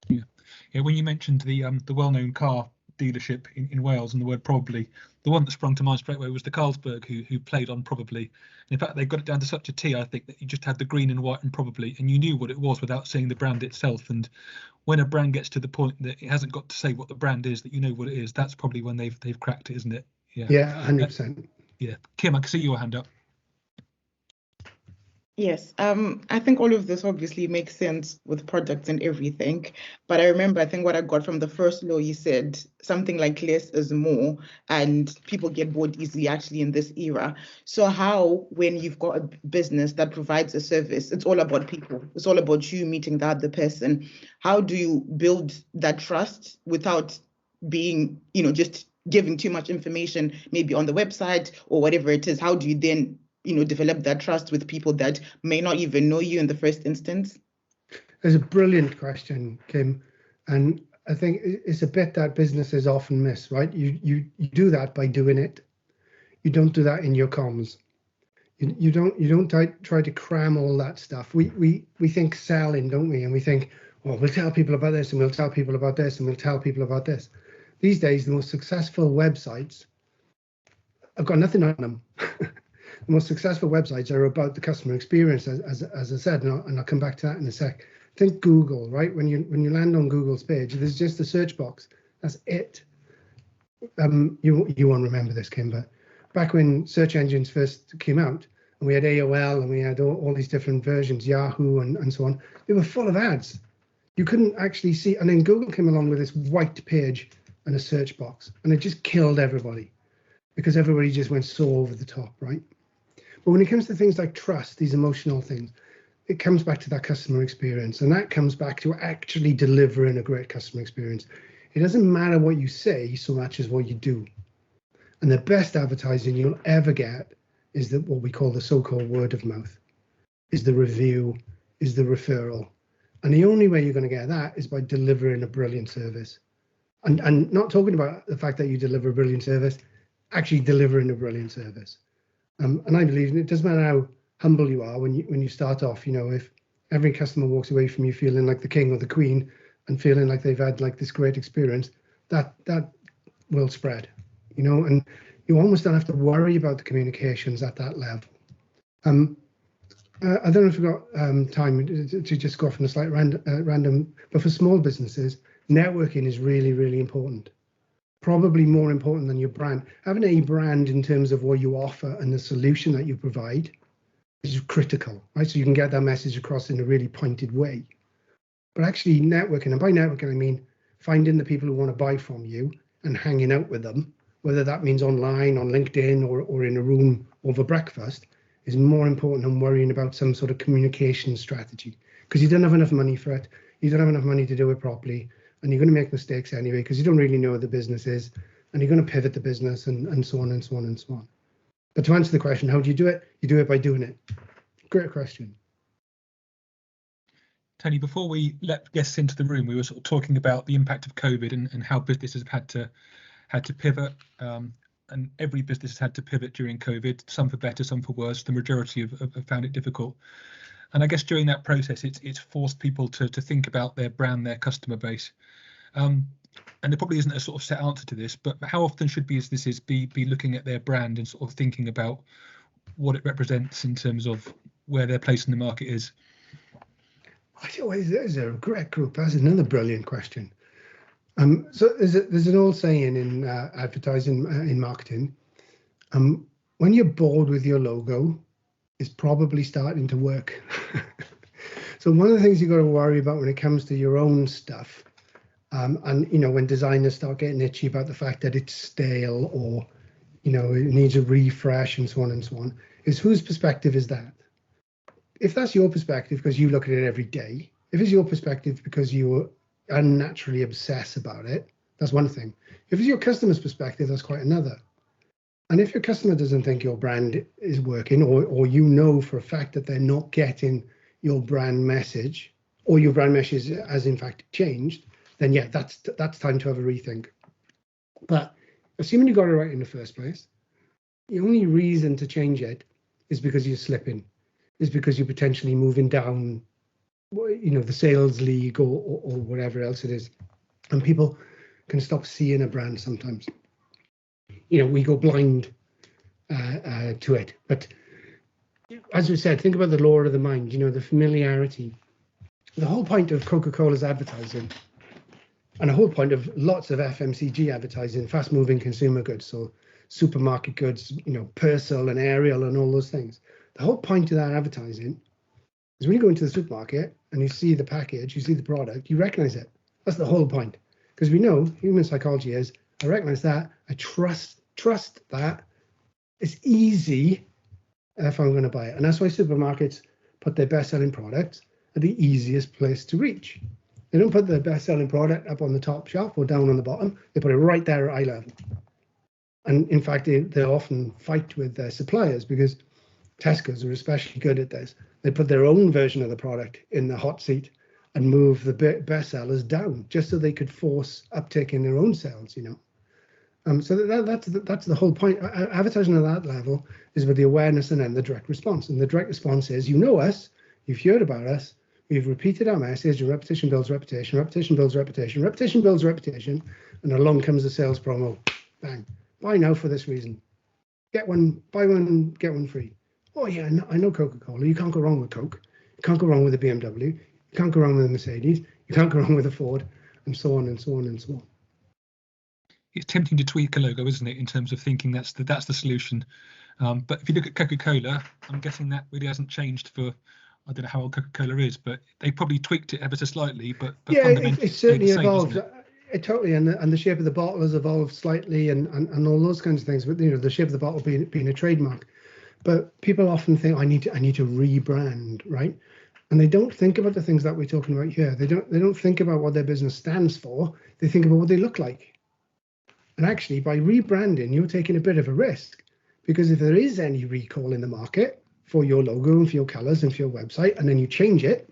Yeah, when you mentioned the well-known car dealership in Wales and the word probably, the one that sprung to mind straight away was the Carlsberg, who played on probably. In fact, they got it down to such a T, I think, that you just had the green and white and probably, and you knew what it was without seeing the brand itself. And when a brand gets to the point that it hasn't got to say what the brand is, that you know what it is, that's probably when they've cracked it, isn't it? Yeah. Yeah, 100%. Yeah, Kim, I can see your hand up. Yes, I think all of this obviously makes sense with products and everything, but I remember, I think what I got from the first law, you said something like less is more, and people get bored easily actually in this era. So how, when you've got a business that provides a service, it's all about people, it's all about you meeting the other person. How do you build that trust without being, you know, just giving too much information, maybe on the website or whatever it is? How do you then, you know, develop that trust with people that may not even know you in the first instance? It's a brilliant question, Kim, and I think it's a bit that businesses often miss, right? You do that by doing it. You don't do that in your comms. You don't try to cram all that stuff. We think selling, don't we? And we think, oh, we'll tell people about this, and we'll tell people about this, and we'll tell people about this. These days, the most successful websites, I've got nothing on them. The most successful websites are about the customer experience, as I said, and I'll come back to that in a sec. Think Google, right? When you land on Google's page, there's just a search box. That's it. You won't remember this, Kim, but back when search engines first came out, and we had AOL and we had all these different versions, Yahoo and so on, they were full of ads. You couldn't actually see, and then Google came along with this white page and a search box, and it just killed everybody because everybody just went so over the top, right? But when it comes to things like trust, these emotional things, it comes back to that customer experience, and that comes back to actually delivering a great customer experience. It doesn't matter what you say so much as what you do. And the best advertising you'll ever get is that what we call the so-called word of mouth, is the review, is the referral. And the only way you're going to get that is by delivering a brilliant service. And not talking about the fact that you deliver a brilliant service, actually delivering a brilliant service. And I believe it doesn't matter how humble you are when you start off, you know, if every customer walks away from you feeling like the king or the queen and feeling like they've had like this great experience, that will spread, you know, and you almost don't have to worry about the communications at that level. I don't know if we've got time to just go off on a slight random, but for small businesses, networking is really, really important. Probably more important than your brand. Having a brand in terms of what you offer and the solution that you provide is critical, right? So you can get that message across in a really pointed way. But actually networking, and by networking, I mean finding the people who want to buy from you and hanging out with them, whether that means online, on LinkedIn, or in a room over breakfast, is more important than worrying about some sort of communication strategy, because you don't have enough money for it. You don't have enough money to do it properly, and you're going to make mistakes anyway because you don't really know what the business is, and you're going to pivot the business and so on and so on and so on. But to answer the question, how do you do it? You do it by doing it. Great question. Tony, before we let guests into the room, we were sort of talking about the impact of COVID and how businesses have had to pivot. And every business has had to pivot during COVID, some for better, some for worse. The majority have found it difficult. And I guess during that process, it's forced people to think about their brand, their customer base. And there probably isn't a sort of set answer to this, but how often should businesses be looking at their brand and sort of thinking about what it represents in terms of where their place in the market is? There's a great group. That's another brilliant question. So there's an old saying in advertising, in marketing, when you're bored with your logo, it's probably starting to work. So one of the things you've got to worry about when it comes to your own stuff, and when designers start getting itchy about the fact that it's stale or it needs a refresh and so on, is whose perspective is that? If that's your perspective because you look at it every day, if it's your perspective because you unnaturally obsess about it, that's one thing. If it's your customer's perspective, that's quite another. And if your customer doesn't think your brand is working, or for a fact that they're not getting your brand message, or your brand message has in fact changed, then yeah, that's time to have a rethink. But assuming you got it right in the first place, the only reason to change it is because you're slipping, is because you're potentially moving down the sales league or whatever else it is, and people can stop seeing a brand sometimes. We go blind to it. But as we said, think about the law of the mind, the familiarity. The whole point of Coca-Cola's advertising, and the whole point of lots of FMCG advertising, fast-moving consumer goods, so supermarket goods, Persil and Ariel and all those things. The whole point of that advertising is when you go into the supermarket and you see the package, you see the product, you recognize it. That's the whole point. Because we know human psychology is, I recognize that, I trust that, it's easy if I'm going to buy it. And that's why supermarkets put their best-selling products at the easiest place to reach. They don't put the best-selling product up on the top shelf or down on the bottom. They put it right there at eye level. And in fact, they often fight with their suppliers, because Tesco's are especially good at this. They put their own version of the product in the hot seat and move the best sellers down, just so they could force uptake in their own sales, So that's the whole point. Advertising at that level is with the awareness and then the direct response. And the direct response is, you know us, you've heard about us, we've repeated our message, and repetition builds reputation, repetition builds reputation, repetition builds reputation, and along comes the sales promo. Bang. Buy now for this reason. Get one, buy one, get one free. Oh yeah, I know Coca-Cola. You can't go wrong with Coke. You can't go wrong with a BMW. You can't go wrong with a Mercedes. You can't go wrong with a Ford, and so on and so on and so on. It's tempting to tweak a logo, isn't it, in terms of thinking that's the solution. But if you look at Coca-Cola, I'm guessing that really hasn't changed for, I don't know how old Coca-Cola is, but they probably tweaked it ever so slightly. But yeah, fundamentally, it certainly evolved. It totally, and the shape of the bottle has evolved slightly, and all those kinds of things. But the shape of the bottle being a trademark. But people often think, I need to rebrand, right? And they don't think about the things that we're talking about here. They don't think about what their business stands for. They think about what they look like. And actually, by rebranding, you're taking a bit of a risk, because if there is any recall in the market for your logo and for your colors and for your website, and then you change it,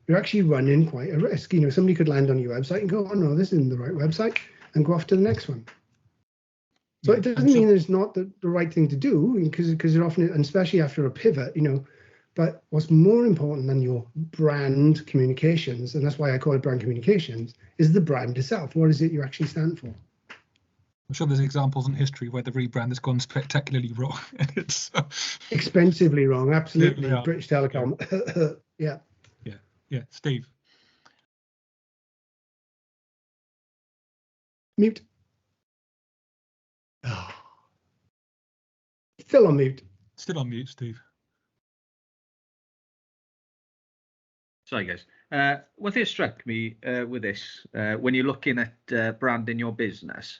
you're actually running quite a risk. Somebody could land on your website and go, oh no, this isn't the right website, and go off to the next one. So it doesn't mean it's not the right thing to do, because it often, and especially after a pivot, but what's more important than your brand communications, and that's why I call it brand communications, is the brand itself. What is it you actually stand for? I'm sure there's examples in history where the rebrand has gone spectacularly wrong. It's expensively wrong, absolutely. Yeah. British Telecom. Yeah. Yeah. Steve. Mute. Oh. Still on mute. Still on mute, Steve. Sorry, guys. One thing that struck me with this, when you're looking at branding your business,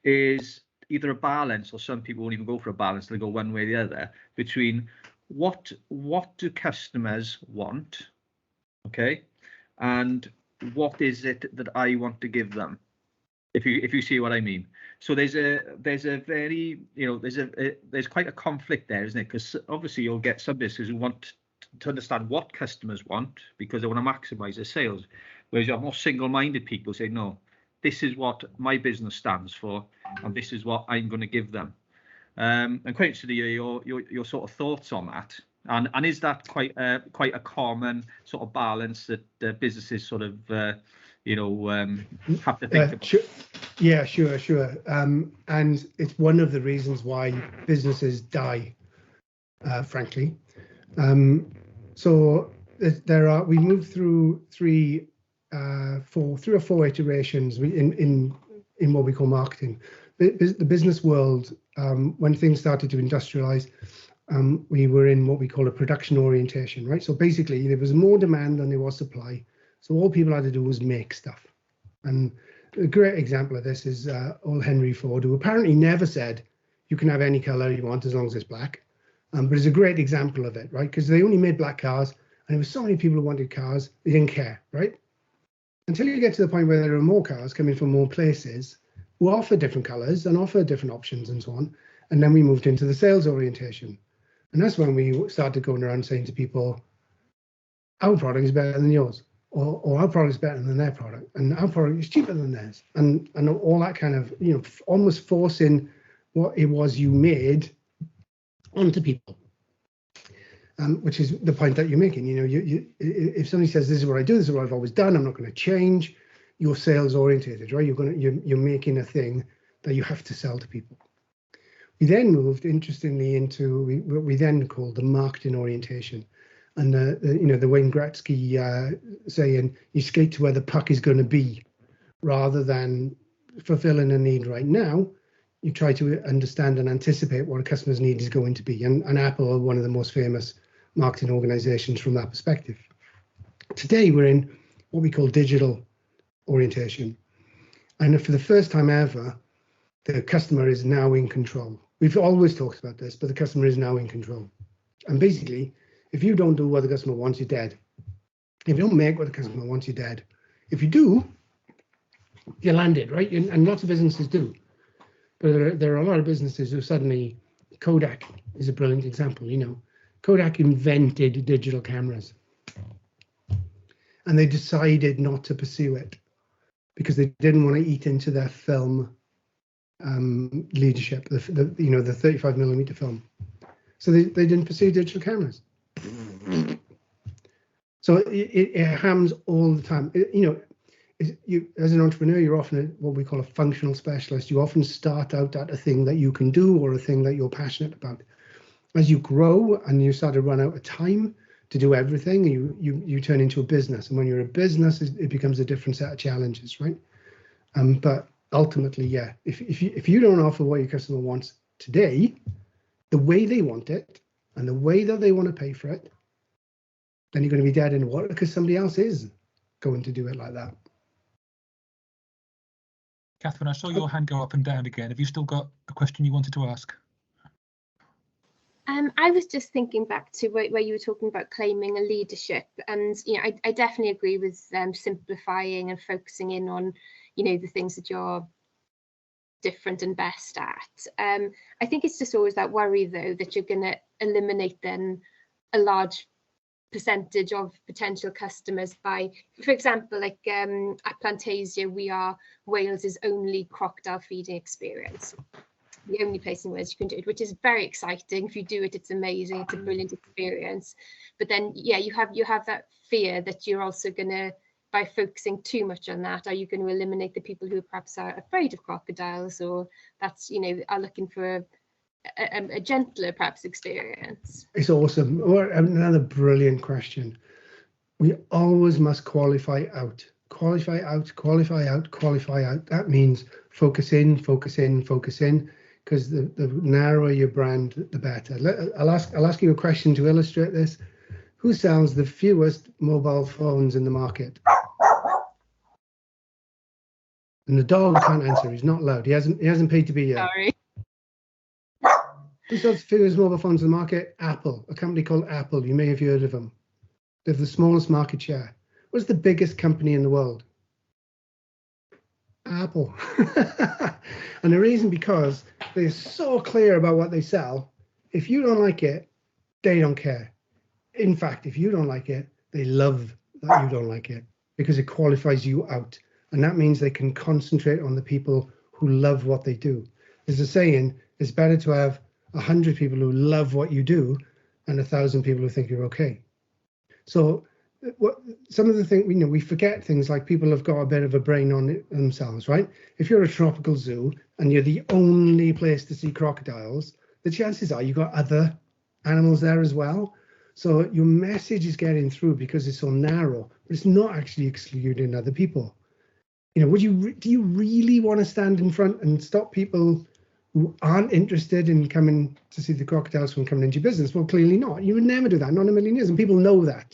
is either a balance, or some people won't even go for a balance, they go one way or the other, between what do customers want, okay, and what is it that I want to give them, if you see what I mean. So there's a very, there's quite a conflict there, isn't it? Because obviously you'll get some businesses who want to understand what customers want because they want to maximize their sales, whereas you have more single-minded people say, no, this is what my business stands for and this is what I'm going to give them. And quite interested to hear your sort of thoughts on that, and is that quite a common sort of balance that businesses sort of have to think about? Sure. Yeah, sure. And it's one of the reasons why businesses die, frankly. So we moved through three or four iterations in what we call marketing. The business world, when things started to industrialize, we were in what we call a production orientation, right? So basically there was more demand than there was supply. So all people had to do was make stuff. And a great example of this is old Henry Ford, who apparently never said you can have any color you want as long as it's black. But it's a great example of it, right? Because they only made black cars, and there were so many people who wanted cars, they didn't care, right? Until you get to the point where there are more cars coming from more places who offer different colors and offer different options and so on. And then we moved into the sales orientation. And that's when we started going around saying to people, our product is better than yours, or our product is better than their product, and our product is cheaper than theirs. And all that kind of, almost forcing what it was you made onto people, which is the point that you're making. If somebody says this is what I do, this is what I've always done, I'm not going to change, you're sales orientated, right? You're making a thing that you have to sell to people. We then moved, interestingly, into what we then called the marketing orientation, and the Wayne Gretzky saying, you skate to where the puck is going to be, rather than fulfilling a need right now. You try to understand and anticipate what a customer's need is going to be. And Apple are one of the most famous marketing organizations from that perspective. Today, we're in what we call digital orientation. And for the first time ever, the customer is now in control. We've always talked about this, but the customer is now in control. And basically, if you don't do what the customer wants, you're dead. If you don't make what the customer wants, you're dead. If you do, you're landed, right? And lots of businesses do. But there are a lot of businesses who suddenly, Kodak is a brilliant example, Kodak invented digital cameras. And they decided not to pursue it because they didn't want to eat into their film leadership, the 35mm film. So they didn't pursue digital cameras. So it hams all the time. As an entrepreneur, you're often what we call a functional specialist. You often start out at a thing that you can do or a thing that you're passionate about. As you grow and you start to run out of time to do everything, you turn into a business. And when you're a business, it becomes a different set of challenges, right? But ultimately, yeah, if you don't offer what your customer wants today, the way they want it and the way that they want to pay for it, then you're going to be dead in the water because somebody else is going to do it like that. Catherine, I saw your hand go up and down again. Have you still got a question you wanted to ask? I was just thinking back to where you were talking about claiming a leadership, and I definitely agree with simplifying and focusing in on the things that you're different and best at. I think it's just always that worry though that you're going to eliminate then a large percentage of potential customers by, for example, like at Plantasia, we are Wales's only crocodile feeding experience. The only place in Wales you can do it, which is very exciting. If you do it, it's amazing. It's a brilliant experience. But then, yeah, you have that fear that you're also going to by focusing too much on that, are you going to eliminate the people who perhaps are afraid of crocodiles, or that's, you know, are looking for a gentler perhaps experience? It's awesome. Or another brilliant question. We always must qualify out. Qualify out, qualify out, qualify out. That means focus in, focus in, focus in, because the narrower your brand, the better. I'll ask you a question to illustrate this. Who sells the fewest mobile phones in the market? And the dog can't answer. He's not loud. He hasn't paid to be here. Sorry. Who sells the fewest mobile phones in the market? Apple, a company called Apple. You may have heard of them. They have the smallest market share. What's the biggest company in the world? Apple. And the reason, because they're so clear about what they sell. If you don't like it, they don't care. In fact, if you don't like it, they love that you don't like it, because it qualifies you out. And that means they can concentrate on the people who love what they do. There's a saying, it's better to have 100 people who love what you do and 1,000 people who think you're okay. So some of the things, we forget things like people have got a bit of a brain on themselves, right? If you're a tropical zoo and you're the only place to see crocodiles, the chances are you've got other animals there as well. So your message is getting through because it's so narrow, but it's not actually excluding other people. Do you really want to stand in front and stop people who aren't interested in coming to see the crocodiles from coming into your business? Well, clearly not. You would never do that, not in a million years. And people know that,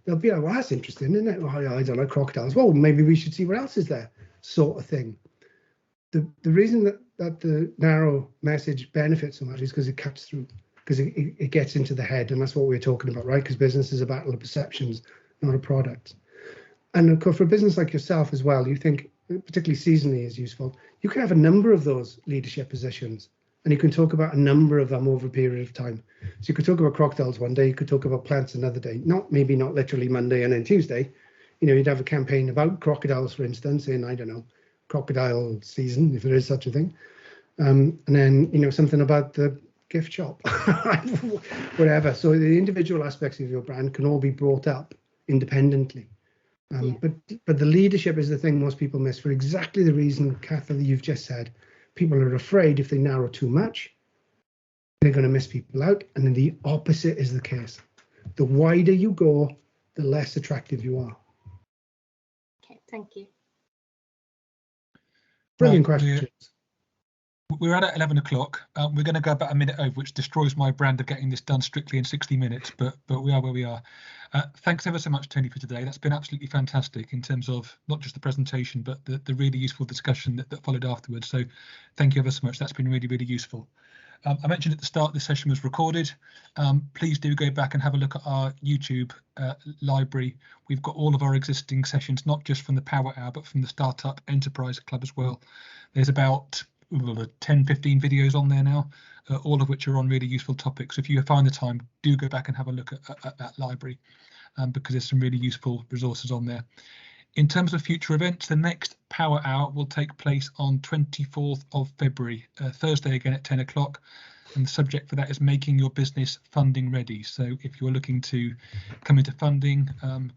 They'll be like, well, that's interesting, isn't it? Well, I don't like crocodiles. Well, maybe we should see what else is there, sort of thing. The reason that the narrow message benefits so much is because it cuts through, because it gets into the head, and that's what we're talking about, right? Because business is a battle of perceptions, not a product. And of course, for a business like yourself as well, you think, particularly seasonally is useful. You can have a number of those leadership positions, and you can talk about a number of them over a period of time. So you could talk about crocodiles one day, you could talk about plants another day, maybe not literally Monday and then Tuesday. You'd have a campaign about crocodiles, for instance, in, I don't know, crocodile season, if there is such a thing. And then, something about the gift shop, whatever. So the individual aspects of your brand can all be brought up independently. But the leadership is the thing most people miss for exactly the reason, Kath, that you've just said. People are afraid if they narrow too much, they're going to miss people out. And then the opposite is the case. The wider you go, the less attractive you are. Okay, thank you. Brilliant questions. We're at 11 o'clock. We're going to go about a minute over, which destroys my brand of getting this done strictly in 60 minutes, but we are where we are. Thanks ever so much, Tony, for today. That's been absolutely fantastic in terms of not just the presentation, but the really useful discussion that followed afterwards. So thank you ever so much. That's been really, really useful. I mentioned at the start this session was recorded. Please do go back and have a look at our YouTube library. We've got all of our existing sessions, not just from the Power Hour, but from the Startup Enterprise Club as well. There's about 10, 15 videos on there now, all of which are on really useful topics. If you find the time, do go back and have a look at that library, because there's some really useful resources on there. In terms of future events, the next Power Hour will take place on 24th of February, Thursday again at 10 o'clock. And the subject for that is making your business funding ready. So if you're looking to come into funding,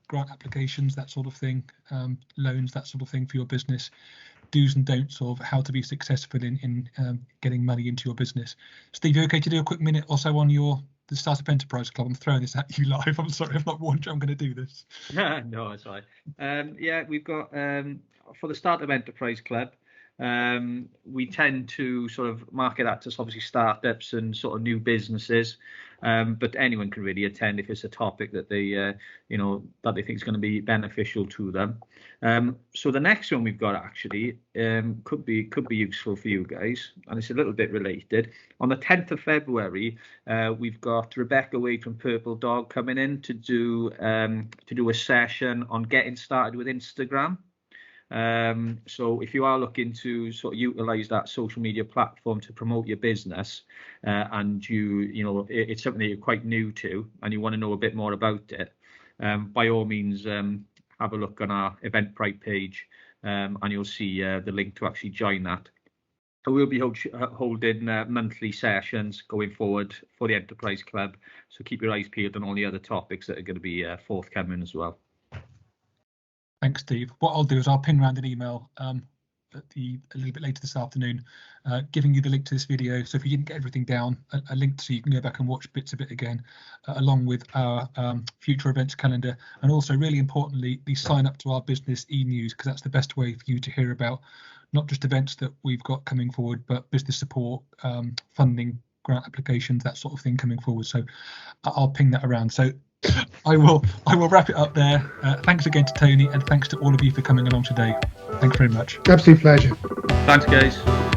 grant applications, that sort of thing, loans, that sort of thing for your business, do's and don'ts of how to be successful in getting money into your business. Steve, you okay to do a quick minute or so on the Startup Enterprise Club? I'm throwing this at you live. I'm sorry, I've not warned you I'm going to do this. No, it's right. Yeah, we've got for the Startup Enterprise Club, we tend to sort of market that to obviously startups and sort of new businesses, but anyone can really attend if it's a topic that they that they think is going to be beneficial to them. So the next one we've got actually could be useful for you guys, and it's a little bit related. On the 10th of February, we've got Rebecca Wade from Purple Dog coming in to do a session on getting started with Instagram. So if you are looking to sort of utilize that social media platform to promote your business, and it's something that you're quite new to and you want to know a bit more about it, by all means have a look on our Eventbrite page, and you'll see the link to actually join that. So we'll be holding monthly sessions going forward for the Enterprise Club, so keep your eyes peeled on all the other topics that are going to be forthcoming as well. Thanks, Steve. What I'll do is I'll ping around an email a little bit later this afternoon, giving you the link to this video. So if you didn't get everything down, a link so you can go back and watch bits of it again, along with our future events calendar, and also really importantly, the sign up to our business e-news, because that's the best way for you to hear about not just events that we've got coming forward, but business support, funding, grant applications, that sort of thing coming forward. So I'll ping that around. So I will wrap it up there. Thanks again to Tony, and thanks to all of you for coming along today. Thanks very much. Absolute pleasure. Thanks, guys.